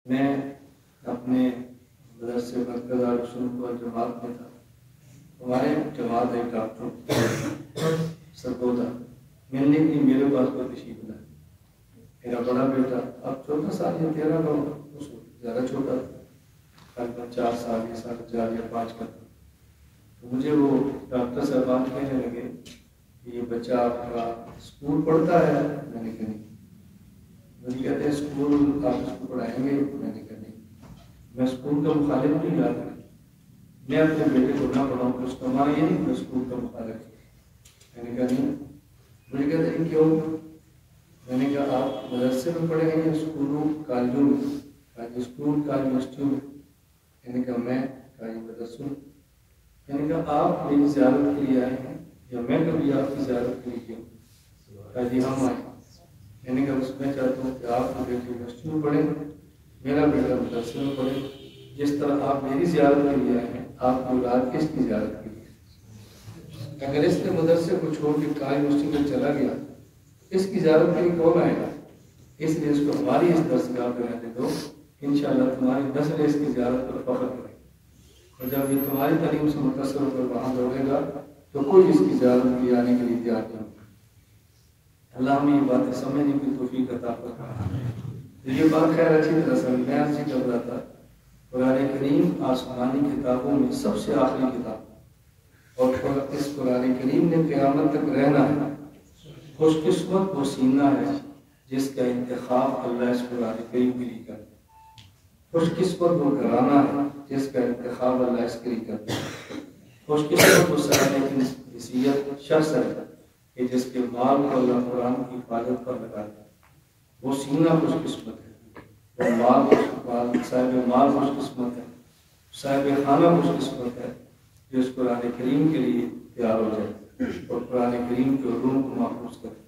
میں اپنے مدرسے مرکز دارالسلوک جماعت میں تھا. ہمارے جماعت ایک ڈاکٹر سرگودا ملنے کے لیے میرے پاس کوئی تشریف نہ. میرا بڑا بیٹا اب 14 سال یا 13 کا ہوگا، اس وقت زیادہ چھوٹا تھا، تقریباً 4 سال یا 4.5 یا 5 کا تھا. تو مجھے وہ ڈاکٹر صاحبان کہنے لگے کہ یہ بچہ آپ کا اسکول پڑھتا ہے. میں نے کہا نہیں. مجھے کہتے ہیں اسکول آپ اس کو پڑھائیں گے؟ میں نے کہا نہیں، میں اسکول کا مخالف نہیں جاتا، میں اپنے بیٹے کو نہ پڑھاؤں کہ اس کا مانا یہ نہیں میں اسکول کا مخالف. میں نے کہا نہیں. مجھے کہتے ہیں کیوں؟ میں نے کہا آپ مدرسے میں پڑھیں گے اسکولوں کالجوں میں؟ اسکول کالج یونیورسٹیوں میں. میں نے کہا میں کالج مدرسوں میں. میں نے کہا آپ میری زیارت کے لیے آئے ہیں یا میں کبھی آپ کی زیارت کے لیے کیا ہوں؟ کہا جی ہم آئے. میں نے کہا بس میں چاہتا ہوں کہ آپ میرے بیٹے یونیورسٹی میں پڑھیں، میرا بیٹا مدرسے میں پڑھے. جس طرح آپ میری زیارت کے لیے آئے ہیں، آپ کی اولاد کس کی زیارت کے لیے؟ اگر اس نے مدرسے کو چھوڑ کے کالج یونیورسٹی میں چلا گیا، اس کی زیارت کے لیے کون آئے گا؟ اس لیے اس کو ہماری اس درسگاہ پہ رہنے دو، انشاءاللہ تمہاری نسل اس کی زیارت پر فخر کرے. اور جب یہ تمہاری تعلیم سے متاثر ہو کر وہاں دوڑے گا تو کوئی اس کی زیارت کے لیے آنے کے لیے تیار نہیں ہوگا. اللہ ہمیں یہ باتیں سمجھنے کی توفیق عطا فرمائے. یہ بات خیر اچھی طرح سمجھ میں عرض کر رہا تھا، قرآن کریم آسمانی کتابوں میں سب سے آخری کتاب، اور اس قرآن کریم نے قیامت تک رہنا ہے. خوش قسمت وہ سینہ ہے جس کا انتخاب اللہ اس قرآن کریم کے لیے کرتا ہے. خوش قسمت وہ گھرانہ ہے جس کا انتخاب اللہ اس کے لیے کرتا ہے. خوش قسمت وہ صاحب حیثیت شخص ہے کہ جس کے مال کو اللہ قرآن کی حفاظت پر لگاتا ہے. وہ سینہ خوش قسمت ہے. وہ صاحب مال خوش قسمت ہے. صاحب خانہ خوش قسمت ہے جو اس قرآن کریم کے لیے تیار ہو جائے اور قرآن کریم کے علوم کو محفوظ کرے.